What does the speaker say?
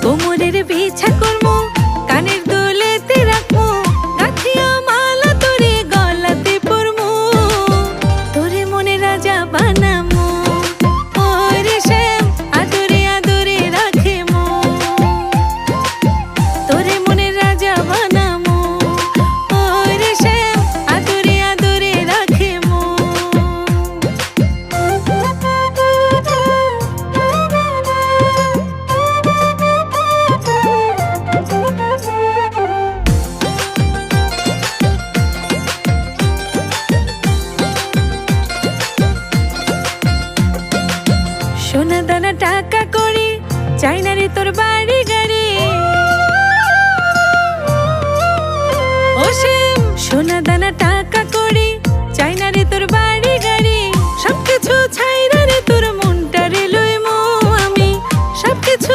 কোমরের বিছা করবো, কানের দুলেতে রাখবো, গাঁথিয়া মালা তোরে গলাতে পরবো, তোরে মনে রাজা বানামো। ওরে শ্যাম আদরে আদরে রাখে মো, তোরে মনে রাজা বানামো। ওরে শ্যাম আদরে আদরে রাখে মো। সোনা দানা টাকা করি চাই না রে তোর বাড়ি